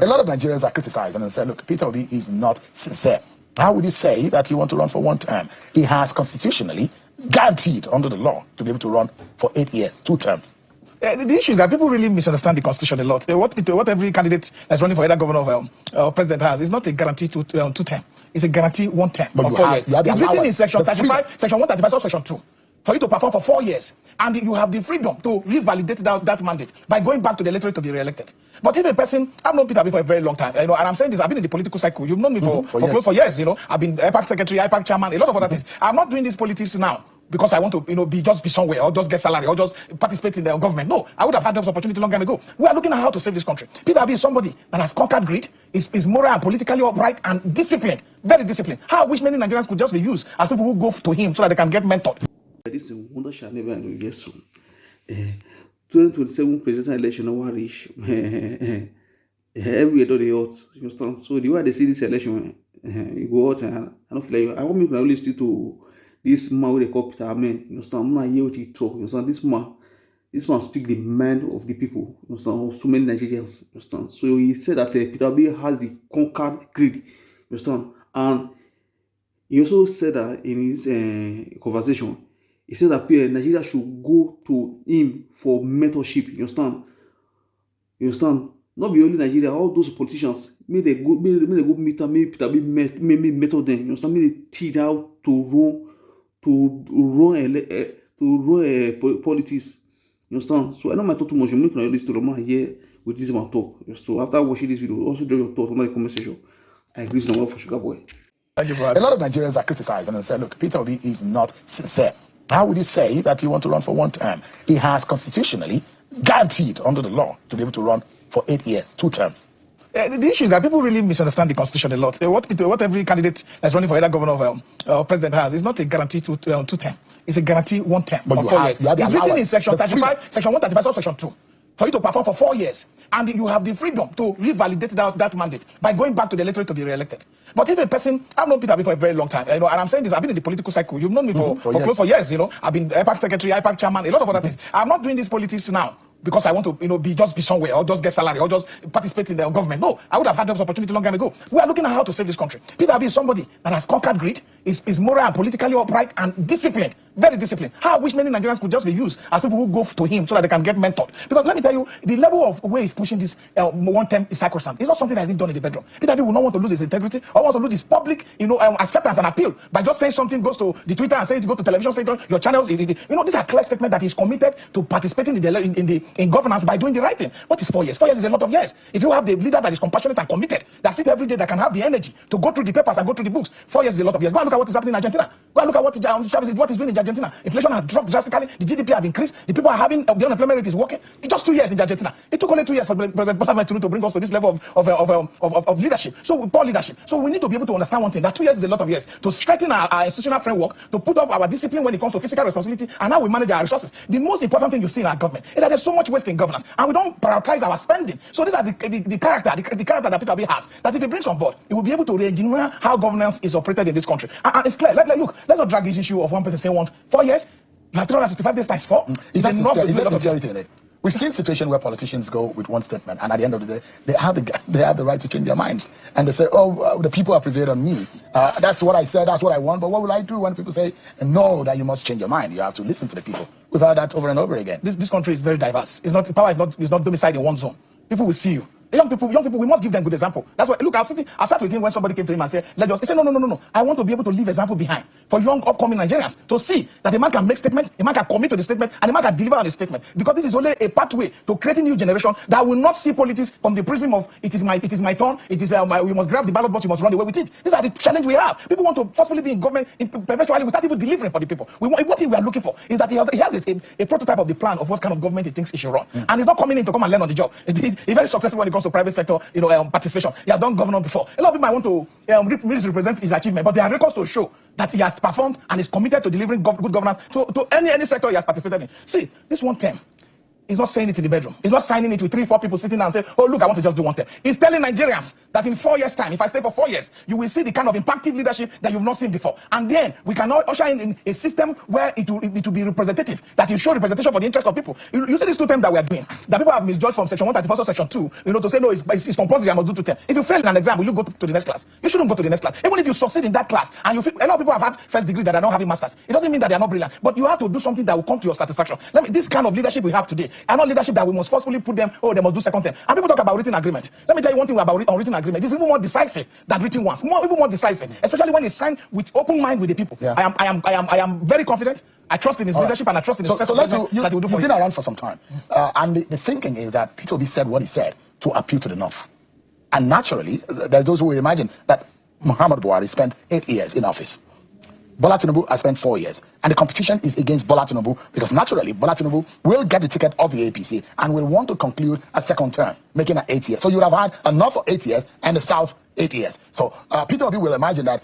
A lot of Nigerians are criticized and say, look, Peter Obi is not sincere. How would you say that you want to run for one term? He has constitutionally guaranteed under the law to be able to run for 8 years, 2 terms. The issue is that people really misunderstand the constitution a lot. What every candidate that's running for either governor or president has is not a guarantee to 2 term. It's a guarantee 1 term But or 4 years. It's written in section 35, section 135, section 2. For you to perform for 4 years, and you have the freedom to revalidate that mandate by going back to the electorate to be re-elected. But if a person, I've known Peter Obi for a very long time, and I'm saying this, I've been in the political cycle. You've known me for close for years. I've been IPAC secretary, IPAC chairman, a lot of other things. I'm not doing this politics now because I want to, be somewhere or just get salary or just participate in the government. No, I would have had this opportunity long time ago. We are looking at how to save this country. Peter Obi is somebody that has conquered greed, is moral and politically upright and disciplined, very disciplined. How I wish many Nigerians could just be used as people who go to him so that they can get mentored. This is wonder shall never end. Yes, 2027 presidential election no one reach. Every year they hot. You understand? So the way they see this election, you go out and I don't feel like I want me to listen to this man with the call Peter Ameh. You understand? I'm not hear what he talk. You understand? This man speak the mind of the people. You understand? Of so many Nigerians. You understand? So he said that Peter Obi has the conquered greed. You understand? And he also said that in his conversation. He said that Nigeria should go to him for mentorship. You understand? You understand? Not be only Nigeria, all those politicians, may they go meet and maybe Peter be mentor them. You understand? May they teach how to run politics. You understand? So I don't mind talk too much. I'm not going to listen to the man here with this man talk. So after watching this video, also drop your thoughts on the comment section. I agree with the for Sugar Boy. Thank you, brother. A lot of Nigerians are criticized and say, look, Peter Obi is not sincere. How would you say that you want to run for one term? He has constitutionally guaranteed under the law to be able to run for 8 years, 2 terms. The issue is that people really misunderstand the constitution a lot. What every candidate that's running for either governor or president has is not a guarantee to 2 term. It's a guarantee 1 term or 4 years. It's written in section 35, section 135, section 2. For you to perform for 4 years, and you have the freedom to revalidate that mandate by going back to the electorate to be re-elected. But if a person, I've known Peter Obi for a very long time, and I'm saying this, I've been in the political cycle. You've known me for close for years. I've been IPAC secretary, IPAC chairman, a lot of other things. I'm not doing this politics now because I want to, be somewhere or just get salary or just participate in the government. No, I would have had this opportunity long time ago. We are looking at how to save this country. Peter Obi is somebody that has conquered greed, is moral and politically upright and disciplined, very disciplined. How I wish many Nigerians could just be used as people who go to him so that they can get mentored. Because let me tell you, the level of where he's pushing this 1 term is sacrosanct. It's not something that has been done in the bedroom. Peter Obi will not want to lose his integrity or want to lose his public, acceptance and appeal by just saying something, goes to the Twitter and saying it, go to television, say it on your channels. These are clear statements that he's committed to participating in governance by doing the right thing. What is 4 years? 4 years is a lot of years. If you have the leader that is compassionate and committed, that sits every day, that can have the energy to go through the papers and go through the books, 4 years is a lot of years. Go and look at what is happening in Argentina. Go and look at what is doing in Argentina. Inflation has dropped drastically. The GDP has increased. The people are having the unemployment rate is working. It's just 2 years in Argentina. It took only 2 years for President Bola Ahmed Tinubu to bring us to this level of leadership. So poor leadership. So we need to be able to understand one thing, that 2 years is a lot of years to strengthen our institutional framework, to put up our discipline when it comes to fiscal responsibility and how we manage our resources. The most important thing you see in our government is that there's so much waste in governance and we don't prioritize our spending. So these are the character that Peter Obi has, that if he brings on board, he will be able to re-engineer how governance is operated in this country. And it's clear. Let's not drag this issue of one person saying 4 years. 365 days times 4 is enough to do a lot of sincerity in it. We've seen situations where politicians go with one statement, and at the end of the day, they have the right to change their minds, and they say, the people have prevailed on me. That's what I said. That's what I want. But what will I do when people say, no, that you must change your mind? You have to listen to the people. We've heard that over and over again. This country is very diverse. Power is not domiciled in one zone. People will see you. Young people, we must give them good example. That's why, look, I sat with him when somebody came to him and said, he said, no. I want to be able to leave example behind for young upcoming Nigerians to see that a man can make statement, a man can commit to the statement, and a man can deliver on the statement. Because this is only a pathway to creating new generation that will not see politics from the prism of it is my turn, we must grab the ballot box, we must run away with it. These are the challenge we have. People want to possibly be in government perpetually without even delivering for the people. What we are looking for is that he has a prototype of the plan of what kind of government he thinks he should run. And he's not coming in to come and learn on the job. He's very successful when it comes to private sector participation. He has done governor before. A lot of people might want to misrepresent his achievement, but there are records to show that he has performed and is committed to delivering good governance to any sector he has participated in. See, this 1 term, He's not saying it in the bedroom. He's not signing it with 3-4 people sitting down and saying, oh, look, I want to just do one thing. He's telling Nigerians that in 4 years' time, if I stay for 4 years, you will see the kind of impactful leadership that you've not seen before. And then we can now usher in a system where it will be representative, that you show representation for the interest of people. You see these 2 terms that we are doing, that people have misjudged from section 134 to section 2, to say, no, it's compulsory, I must do 2 terms. If you fail in an exam, will you go to the next class? You shouldn't go to the next class. Even if you succeed in that class, and a lot of people have had first degree that are not having masters, it doesn't mean that they are not brilliant, but you have to do something that will come to your satisfaction. This kind of leadership we have today, and not leadership that we must forcefully put them, they must do second term. And people talk about written agreement. Let me tell you one thing about unwritten agreement. It's even more decisive than written ones. Even more decisive, especially when it's signed with open mind with the people. Yeah. I am very confident. I trust in his leadership, and I trust in his that he will do for you. You've been around for some time. And the thinking is that Peter Obi said what he said to appeal to the North. And naturally, there's those who imagine that Muhammad Buhari spent 8 years in office. Bola Tinubu has spent 4 years, and the competition is against Bola Tinubu because naturally Bola Tinubu will get the ticket of the APC and will want to conclude a second term, making it 8 years. So you would have had a North for 8 years and the South 8 years. So Peter Obi will imagine that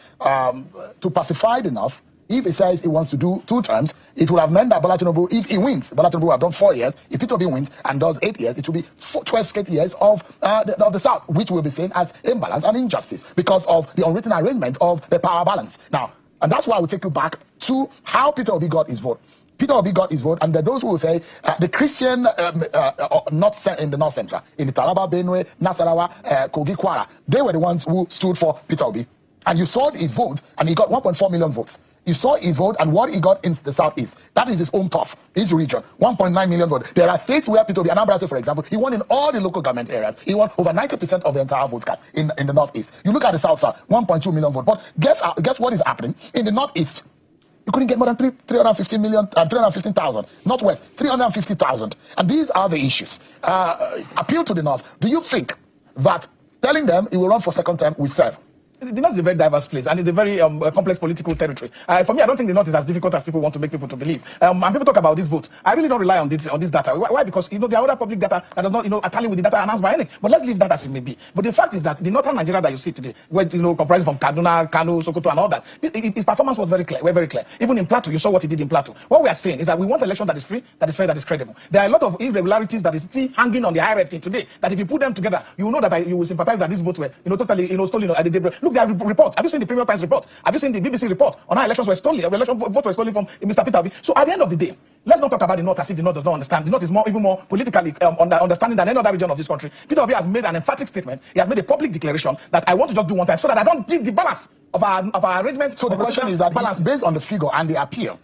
to pacify the North, if he says he wants to do 2 terms, it would have meant that Bola Tinubu, if he wins, Bola Tinubu will have done 4 years. If Peter Obi wins and does 8 years, it will be 12 straight years of the South, which will be seen as imbalance and injustice because of the unwritten arrangement of the power balance. Now, and that's why I will take you back to how Peter Obi got his vote. Peter Obi got his vote, and there are those who will say the Christian not in the North Central, in the Taraba, Benue, Nasarawa, Kogi, Kwara, they were the ones who stood for Peter Obi. And you saw his vote, and he got 1.4 million votes. You saw his vote and what he got in the Southeast. That is his own turf, his region. 1.9 million votes. There are states where Peter Obi, Anambra, for example, he won in all the local government areas. He won over 90% of the entire vote cast in the Northeast. You look at the South, 1.2 million votes. But guess what is happening? In the Northeast, you couldn't get more than 315,000. Northwest, 350,000. And these are the issues. Appeal to the North. Do you think that telling them he will run for second term will serve? The North is a very diverse place, and it's a very complex political territory. For me, I don't think the North is as difficult as people want to make people to believe. And people talk about this vote. I really don't rely on this data. Why? Because there are other public data that does not tally with the data announced by any. But let's leave that as it may be. But the fact is that the northern Nigeria that you see today, where comprising from Kaduna, Kano, Sokoto, and all that, his performance was very clear. Very clear. Even in Plateau, you saw what he did in Plateau. What we are saying is that we want an election that is free, that is fair, that is credible. There are a lot of irregularities that is still hanging on the hierarchy today. That if you put them together, you will know that you will sympathize that these votes were totally stolen at the day. Look, there are reports. Have you seen the Premium Times report? Have you seen the BBC report on how elections were stolen? Votes were stolen from Mr. Peter Obi. So at the end of the day, let's not talk about the North as if the North does not understand. The North is even more politically understanding than any other region of this country. Peter Obi has made an emphatic statement. He has made a public declaration that I want to just do one time so that I don't dig the balance of our arrangement. So the question is that based on the figure and the appeal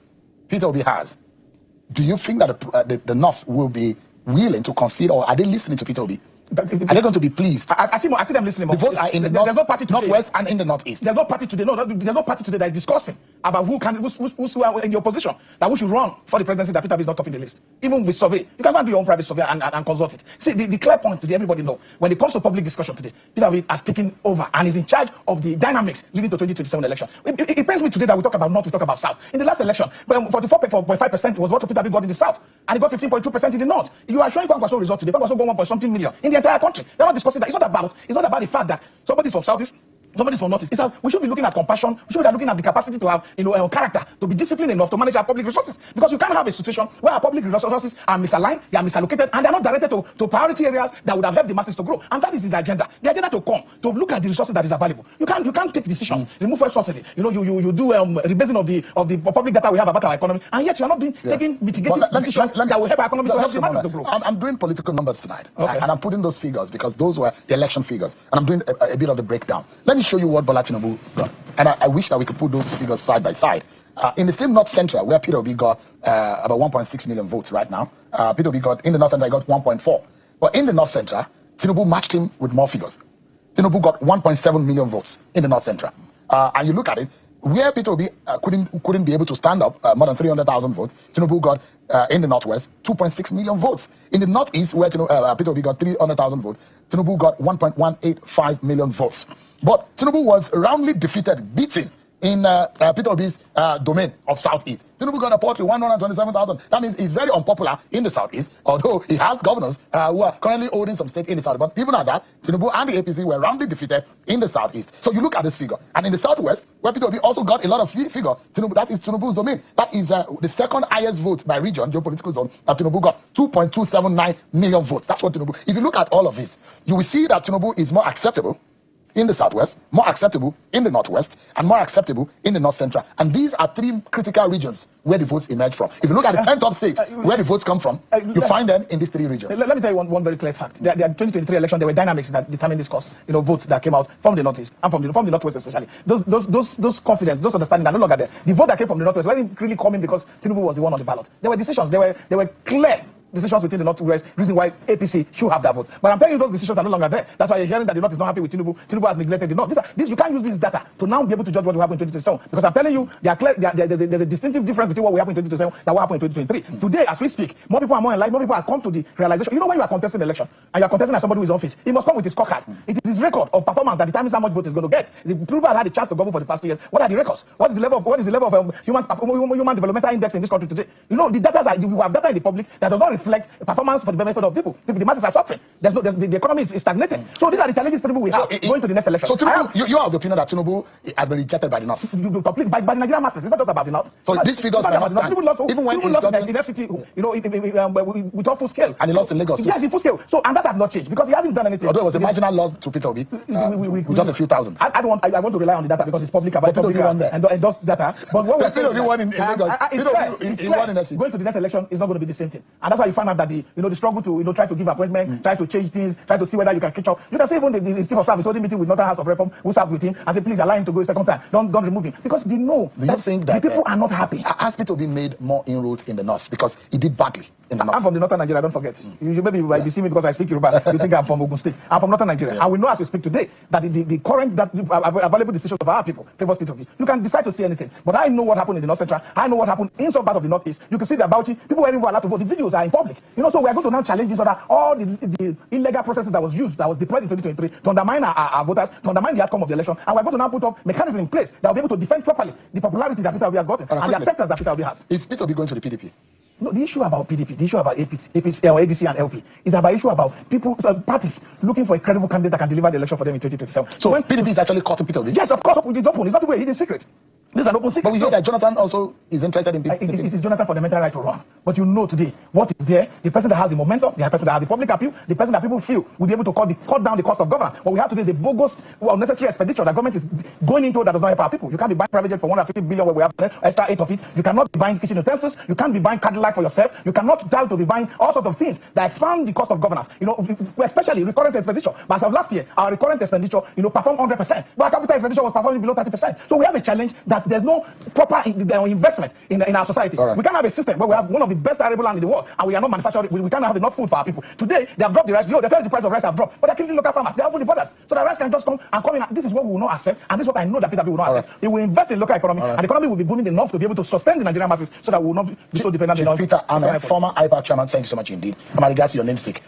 Peter Obi has, do you think that the North will be willing to concede, or are they listening to Peter Obi? Are they going to be pleased? I see them listening. The votes are in the North, no party today, Northwest and in the Northeast. There's no party today. No, there's no party today that is discussing about who's in the opposition, that who should run for the presidency, that Peter Obi is not topping the list. Even with survey, you can go and do your own private survey and consult it. See, the clear point today, everybody know, when it comes to public discussion today, Peter Obi has taken over and is in charge of the dynamics leading to 2027 election. It pains me today that we talk about North, we talk about South. In the last election, 44.5% was what Peter Obi got in the South, and he got 15.2% in the North. You are showing Kwankwaso result today. Kwankwaso got 1.something million in the entire country. They're not discussing that. It's not about the fact that somebody's from Southeast, somebody's from Northeast. We should be looking at compassion. We should be looking at the capacity to have, character, to be disciplined enough to manage our public resources. Because you can't have a situation where our public resources are misaligned, they are misallocated, and they are not directed to priority areas that would have helped the masses to grow. And that is his agenda. The agenda to come, to look at the resources that is available. You can't take decisions, remove fuel subsidy. You do rebasing of the public data we have about our economy, and yet you are not taking mitigating decisions that will help our economy to help the masses to grow. I'm doing political numbers tonight, and I'm putting those figures because those were the election figures, and I'm doing a bit of the breakdown. Let me show you what Bola Tinubu got, and I wish that we could put those figures side by side. In the same North Central, where Peter Obi got about 1.6 million votes right now, Peter Obi got, in the North Central, he got 1.4. But in the North Central, Tinubu matched him with more figures. Tinubu got 1.7 million votes in the North Central. And you look at it, where Peter Obi couldn't be able to stand up more than 300,000 votes, Tinubu got, in the Northwest, 2.6 million votes. In the Northeast, where Peter Obi got 300,000 votes, Tinubu got 1.185 million votes. But Tinubu was roundly defeated, beaten in Peter Obi's domain of Southeast. Tinubu got a poultry 127,000. That means he's very unpopular in the Southeast, although he has governors who are currently holding some stake in the South. But even at that, Tinubu and the APC were roundly defeated in the Southeast. So you look at this figure. And in the Southwest, where Peter Obi also got a lot of figure, Tinubu, that is Tinubu's domain. That is the second highest vote by region, geopolitical zone, that Tinubu got 2.279 million votes. That's what Tinubu. If you look at all of this, you will see that Tinubu is more acceptable in the Southwest, more acceptable in the Northwest, and more acceptable in the North Central. And these are three critical regions where the votes emerge from. If you look at the 10 top states where the votes come from, you find them in these three regions. Let me tell you one very clear fact. The 2023 election, there were dynamics that determined this course. Votes that came out from the Northeast and from the Northwest especially. Those confidence, those understanding are no longer there. The vote that came from the Northwest wasn't really coming because Tinubu was the one on the ballot. There were decisions. There were clear decisions within the Northwest, reason why APC should have that vote. But I'm telling you, those decisions are no longer there. That's why you're hearing that the North is not happy with Tinubu. Tinubu has neglected the North. You can't use this data to now be able to judge what will happen in 2027. Because I'm telling you, there's a distinctive difference between what will happen in 2027 and what happened in 2023. Today, as we speak, more people are more enlightened, more people have come to the realization. You know, when you are contesting an election and you are contesting as somebody who is in office, he must come with his scorecard. It is his record of performance that determines how much vote he's going to get. The people have had a chance to govern for the past 2 years. What are the records? What is the level of human developmental index in this country today? You know, the data you have data in the public that does not reflect performance for the benefit of people. The masses are suffering. The economy is stagnating. So these are the challenges Tinubu will have going to the next election. So Tinubu, you are of the opinion that Tinubu has been rejected by the North? By the Nigerian masses. It's not just about the North. So these figures are not stand. Even when he lost in FCT, with all full scale. And he lost in Lagos too. Yes, in full scale. So, and that has not changed because he hasn't done anything. Although it was a marginal loss to Peter Obi, with just a few thousand. I want to rely on the data because it's public about public and those data. But what we're saying is won in Lagos. He won in FCT. Going to the next election is not going to be the same thing. And that's why you find out that the struggle to try to give appointment, try to change things, try to see whether you can catch up. You can say even the chief of staff is holding meeting with Northern House of Rep who served with him and say, please allow him to go a second time. Don't remove him. Because they know Do you think that the people are not happy. Has Peter Obi made more inroads in the North because he did badly in the North? I'm from the Northern Nigeria, don't forget. You maybe you see me because I speak Yoruba. You think I'm from Ogun State. I'm from Northern Nigeria. And we know as we speak today that the current available decisions of our people favors Peter Obi. You can decide to see anything. But I know what happened in the North Central. I know what happened in some part of the Northeast. You can see that Bauchi, people weren't even allowed to vote. The videos are in public. So we're going to now challenge this other all the illegal processes that was deployed in 2023 to undermine our voters, to undermine the outcome of the election. And we're going to now put up mechanisms in place that will be able to defend properly the popularity that Peter Obi has gotten and the acceptance that Peter Obi has. Is Peter Obi going to the PDP? No, the issue about PDP, the issue about ADC and LP is about issue about people, parties looking for a credible candidate that can deliver the election for them in 2027. So when PDP is actually cutting Peter Obi? Yes, of course, it's open. It's not a hidden secret. This is an open secret. But we hear that Jonathan also is interested in PDP. It is Jonathan fundamental right to run. But you know today, what is there, the person that has the momentum, the person that has the public appeal, the person that people feel will be able to cut down the cost of government. What we have today is a bogus, unnecessary expenditure that government is going into that does not help our people. You can't be buying private jet for 150 billion where we have extra 8 of it. You cannot be buying kitchen utensils. You can't be buying Cadillac for yourself. You cannot try to be buying all sorts of things that expand the cost of governance. Especially recurrent expenditure. But as of last year, our recurrent expenditure, performed 100%. But our capital expenditure was performing below 30%. So we have a challenge that there's no proper investment in our society. Right. We can't have a system where we have one of the best arable land in the world and we are not manufacturing. We can't have enough food for our people. Today, they have dropped the rice. They tell you the price of rice have dropped, but they're killing local farmers. They have the borders. So the rice can just come in. This is what we will not accept, and this is what I know that Peter will not accept. He will invest in local economy, and the economy will be booming enough to be able to sustain the Nigerian masses so that we will not be so dependent on Peter Ameh, former IPAC chairman, thank you so much indeed. I'm regards to your namesake.